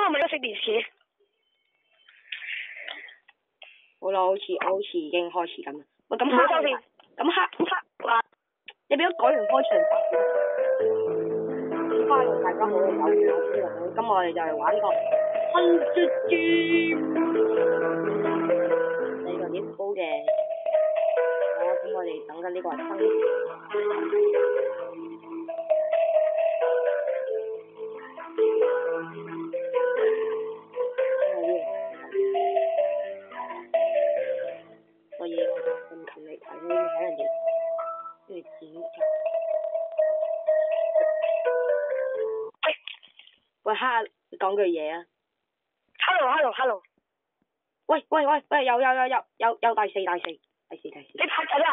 係咪都熄電視？好啦，我好似已經開始緊啦。喂，咁唔好收線。咁黑話，你俾我改完開場白先。歡迎大家好，有緣我先嚟。今日我哋就嚟玩個新絕招，呢個啲高嘅。好啦，咁我哋等緊呢個係新。所以我就咁勤力睇人哋跟住剪輯。喂，你講句嘢啊 Hello。喂，有第四。你拍緊啊？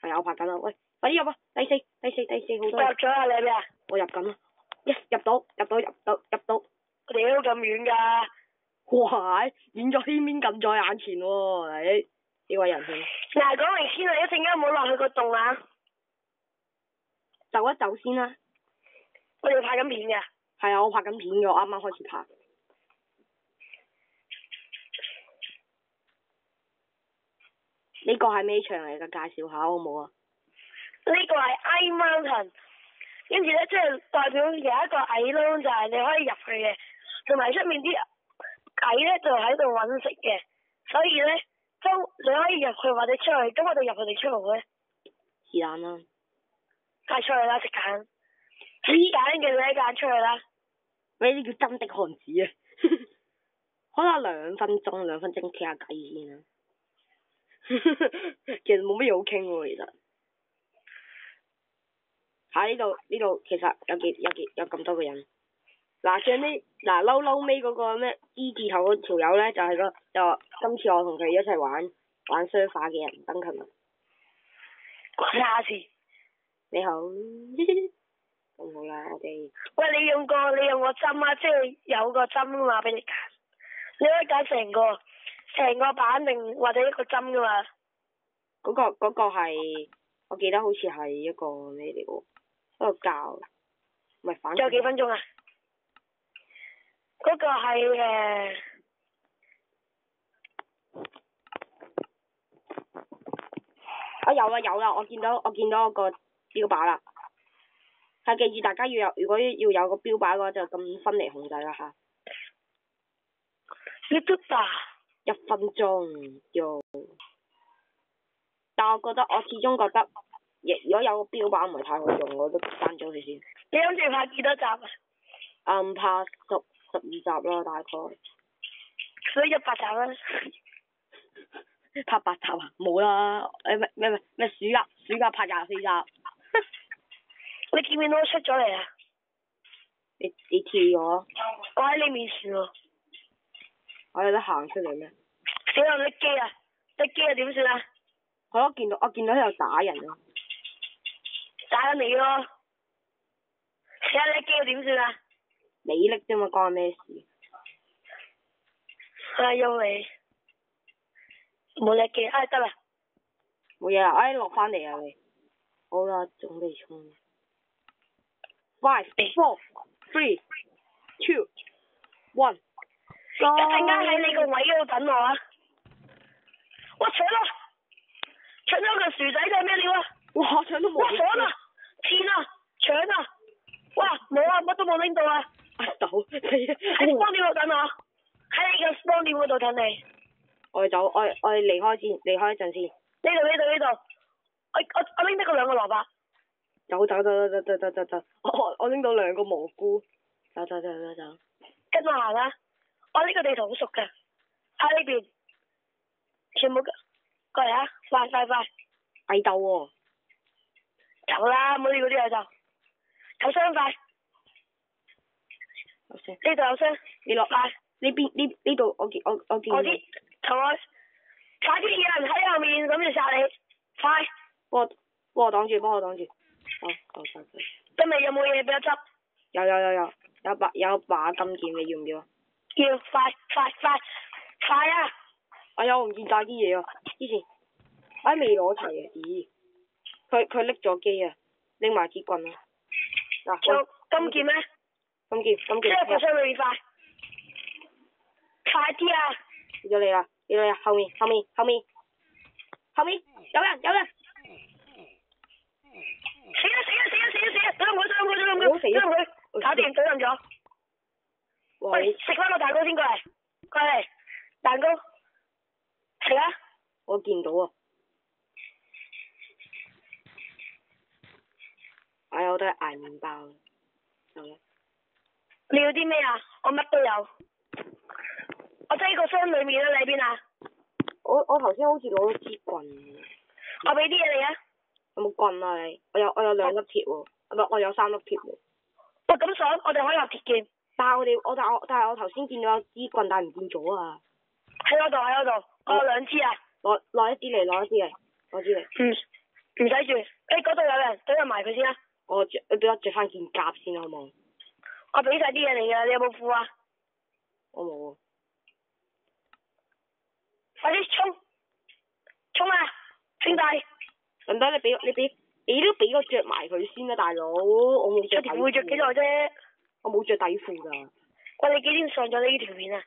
係啊，我拍緊啦。喂，快啲入啊！第四好多。我入咗啊！你喺邊啊？我入緊啦。入到。我哋都咁遠㗎。哇！遠咗天邊近在眼前喎，你呢位仁兄。嗱，講明先啊，一陣間唔好落去個洞啊。走一走先啦。我哋拍緊片嘅。係啊，我拍緊片嘅，我啱啱開始拍。呢個係咩場嚟㗎？介紹下好唔好啊？呢個係 Ice Mountain， 跟住咧即係代表有一個矮窿，就係你可以入去嘅，同埋出面啲矮咧就喺度揾食嘅，所以咧都你可以入去或者出去，咁我哋入去定出去咧？是但啦。梗係出去啦，食揀。食揀嘅你揀出去啦。喂，呢叫真的漢子啊！可能2分鐘傾下偈先啦。其實冇乜嘢好傾喎，其實。喺呢度其實有咁多個人。嗱，最尾嬲尾嗰個咩 E 字頭嗰條友咧，就話今次我同佢一齊玩 surfer 嘅人登琴啊。關下事。你好。咁好啦，我哋。喂，你用個針啊，即係有個針嘛，俾你揀。你可以揀成個板定或者一個針噶嘛？嗰個係，我記得好似係一個咩嚟喎？一個膠，唔係反。仲有幾分鐘啊？嗰個係有啦，我見到個標靶啦。係記住大家如果要有個標靶嘅話，就咁分離控制啦嚇。1分鐘喲。但我始終覺得，如果有個標靶唔係太好用，我都刪咗佢先。你諗住拍幾多集啊？拍12集啦，大概。所以100集啦。拍8集啊？冇啦，咩暑假拍24集。你見唔見到我出咗嚟啊？你跳我？我喺你面前喎。我有得行出嚟咩？死啦！甩機啊點算啊？我見到喺度打人啊！打緊你咯！死啦！甩機啊點算啊？你拎啫嘛，關我咩事？用你。冇甩機，得啦。冇嘢啦，落翻嚟啊你。好啦，準備衝。5, 4, 3, 2, 1。一陣間喺你個位嗰度等我啊！我搶咗個薯仔定係咩料啊？哇！搶都冇。哇！爽啊！錢啊！搶啊！哇！冇啊！乜都冇拎到啊！走！喺 spawn 點度等我？喺你個 spawn 點嗰度等你。我哋走，我哋離開一陣先。呢度。我拎得個2個蘿蔔。走！我拎到2個蘑菇。走。跟我行啦！我呢個地圖好熟㗎，喺呢邊，全部過嚟啊！快！蟻鬥喎！走啦，唔好理嗰啲蟻鬥，有雙快。呢度有雙。你落嚟。呢度我見。我知，同我快啲，有人喺後面諗住殺你，快！幫我擋住。好。今日有冇嘢俾我執？有把金劍，你要唔要啊？要，快啊！我唔見晒啲嘢啊！之前未攞齊啊！咦？佢拎咗機啊！拎埋支棍啊！嗱，仲金劍咩？金劍。即係發出去快。快啲啊！見到你啦，後面，有人！死啦！懟冧佢！好死啊！搞掂，懟冧咗。哇！喂，食翻個蛋糕先過嚟，蛋糕，食啊！我見到啊！我都係嗌麵包。好啦。你要啲咩啊？我乜都有。我擠個箱裏面啦，你喺邊啊？我頭先好似攞咗支棍。我俾啲嘢你啊！有冇棍啊你？我有2粒鐵喎，唔係我有3粒鐵喎。喂，咁爽，我哋可以有鐵劍。但係我頭先見到有支棍，但係唔見咗啊！喺嗰度，我有2支啊！攞一支嚟。唔使住，嗰度有人，懟入埋佢先啦。你俾我着翻件甲先好冇？我俾晒啲嘢你噶，你有冇褲啊？我冇啊！快啲衝啊，兄弟！唔得，你都俾我着埋佢先啦，大佬，我冇着底褲。會着幾耐啫？我冇着底褲噶。喂，你幾點上咗呢條片啊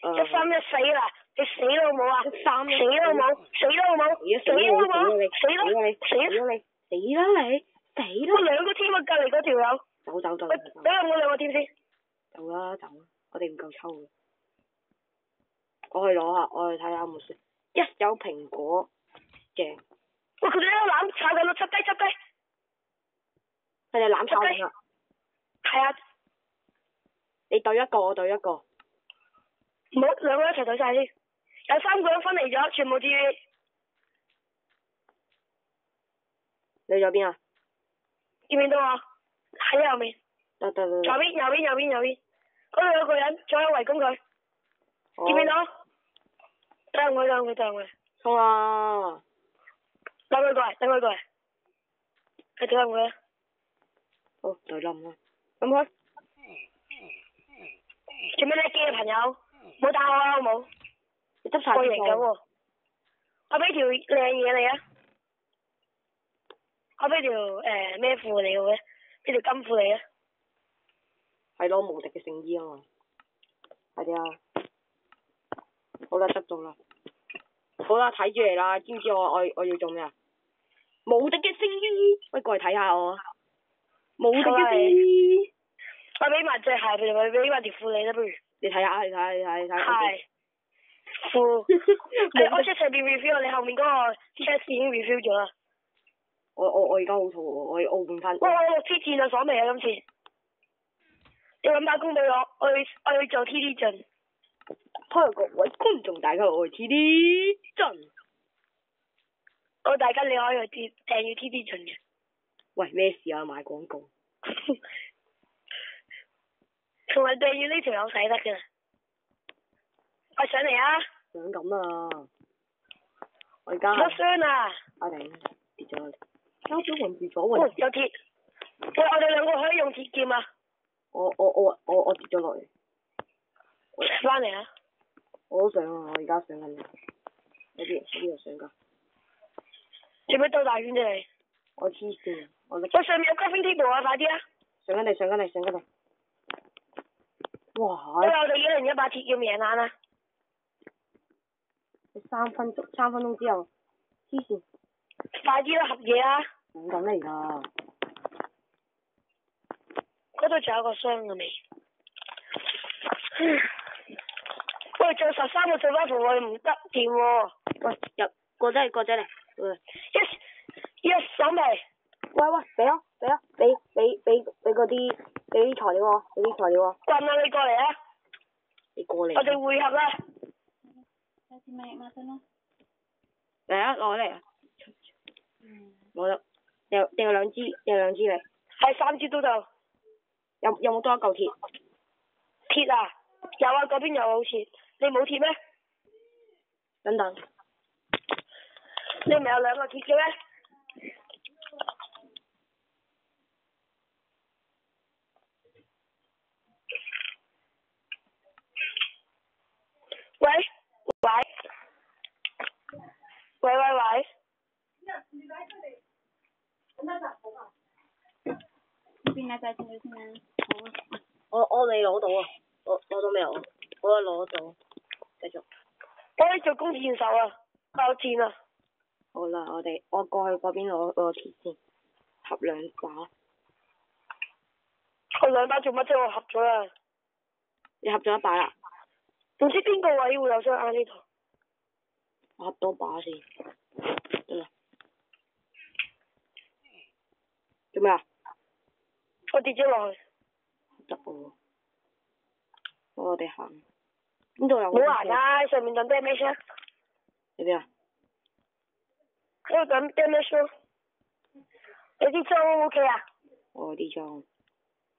？131啦，你死啦好冇啊！131死啦好冇！死啦好冇！死啦！2個添啊，隔離嗰條友。走。喂，等下我2個添先。走啦，我哋唔夠抽嘅。我去攞下，我去睇下有冇先。有蘋果，正。喂，佢哋喺度攬炒緊咯，執雞。佢哋攬炒緊啊！係啊。你對一個，我對一個。唔好，2個一齊對晒先。有3個人分離咗，全部 TV。你咗邊啊？見唔見到我？喺後面。得。右邊。嗰度有個人，左右圍攻佢。見唔見到？等佢。衝啊！等佢過嚟。佢懟冧佢啦。好，就冧啦。咁佢。做咩叻機嘅朋友？冇打我啦，好冇？你執晒啲貨。喎。我俾條靚嘢你啊！我俾條咩褲你嘅？俾條金褲你啊！係咯，無敵嘅聖衣啊嘛。快啲啊！好啦，執到啦。好啦，睇住嚟啦，知唔知我要做咩啊？無敵嘅聖衣，喂，過嚟睇下我。無敵嘅聖衣。我俾埋隻鞋俾你，俾埋條褲你啦，不如。你睇下。係。褲。我出上邊 review，你後面嗰個 chat 已經 review 咗啦。我而家好肚餓，我要換翻。哇！我6支箭啊，爽未啊今次？你揾把弓俾我要做 TD 陣。hello 各位觀眾大家好，我係 TD 陣。大家你可以去訂閱 TD 陣嘅。喂，咩事啊？賣廣告。同埋訂閱呢條友使得㗎。我上嚟啊！想咁啊！我而家。好傷啊！阿頂跌咗。交咗運住咗喎。有鐵。喂，我哋2個可以用鐵劍啊！我跌咗落嚟。翻嚟啊！我都想啊！我而家上緊嚟。呢邊又上緊。做咩兜大圈啫你？我黐線，我上面有 crafting table 啊！快啲啊！上緊嚟！哇！我哋1人1把鐵要命眼啊！3分鐘之後，黐線。快啲啦，合嘢啊！唔緊嚟㗎。嗰度仲有個箱嘅未？喂，做13個survival我唔得掂喎。喂，過咗嚟。Yes， 爽未？喂，俾啊！俾嗰啲材料喎，棍啊！你過嚟啊！你過嚟。我哋會合啦。有支咪抹身咯。嚟啊！攞嚟啊！攞咗，掉2支嚟。係3支都到。有冇多一嚿鐵？鐵啊！有啊，嗰邊有好似。你冇鐵咩？等等。你唔係有2個鐵嘅咩？喂。邊啊？再見先啊！我未攞到啊！攞到未啊？我攞咗，繼續。我可以做弓箭手啊，爆箭啊！好啦，我過去嗰邊攞鐵先，合兩把。我兩把做乜啫？我合咗啦。你合咗一把啦？唔知邊個位會有雙眼呢度？我合多把先。得啦。做咩啊？我跌咗落去。得喎。我哋行。邊度有？冇行啊！上面等 damage 啊！喺邊啊？喺度等 damage 咯。你啲裝 O 唔 OK 啊？我啲裝。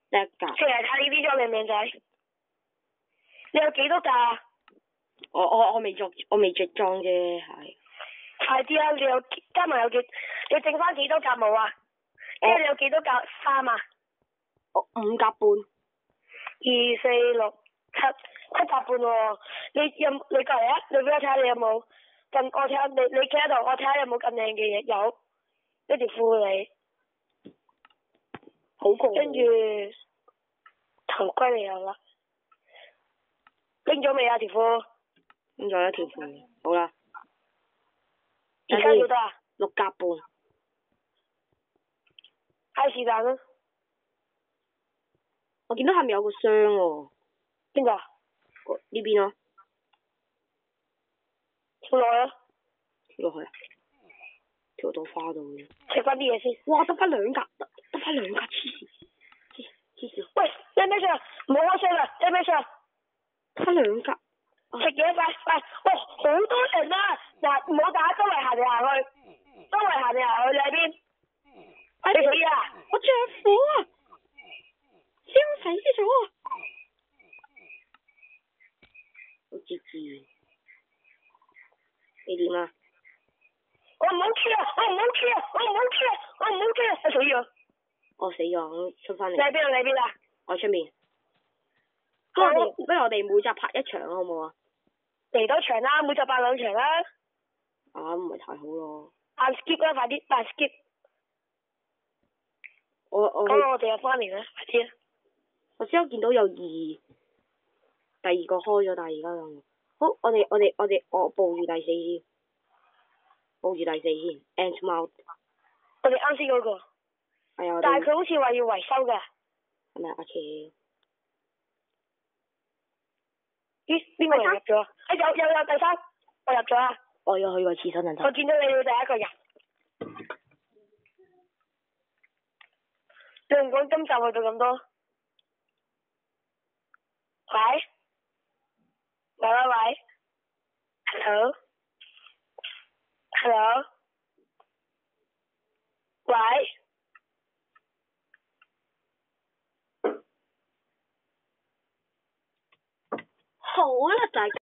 得一格。出嚟睇你啲裝靚唔靚仔？你有幾多格啊？我未着裝啫，係。快啲啊！你有加埋有幾？你剩翻幾多格冇啊？即係你有幾多格衫啊？我5格半。2、4、6、7格半喎。你過嚟啊！你俾我睇下你有冇更？我睇下你企喺度，我睇下有冇更靚嘅嘢。有。一條褲你。好過。跟住頭盔你有啦。拎咗未啊條褲？拎咗一條褲。好啦。而家幾多啊？6格半。係是但啦。我見到下面有個箱喎。邊個啊？呢邊咯。跳落去啊！跳落去啊！跳到花度嘅。食翻啲嘢先。哇！得翻2格，得翻2格，黐線。喂，你咩事啊？唔好開聲啦！你咩事啊？得翻2格。食嘢快！哇，好多人啊！嗱，唔好打，周圍行嚟行去，周圍行嚟行去，你喺邊？你死啊！我着火啊！燒死咗啊！好自然。你點啊？我唔好 Q 啊！我唔好 Q 啊！我唔好 Q 啊！我唔好 Q 啊！我死咗。我死咗，我出翻嚟。你喺邊啊？你喺邊啊？我喺出面。不如我哋每集拍一場好唔好啊？嚟多場啦，每集拍2場啦。啊，唔係太好咯。扮 skip 啦，快啲扮 skip。我哋又翻嚟啦，快啲啊！我先有見到有第二個開咗，但係而家有。好，我報住第4先。報住第4先 ，Ant Mount。我哋啱先嗰個。係啊。但係佢好似話要維修㗎。係咪阿奇？咦？邊個人入咗啊？有第3，我入咗啊！我要去個廁所陣。我見到你第一個人。你唔講今集去到咁多？喂，Hello。喂。好啦，大家。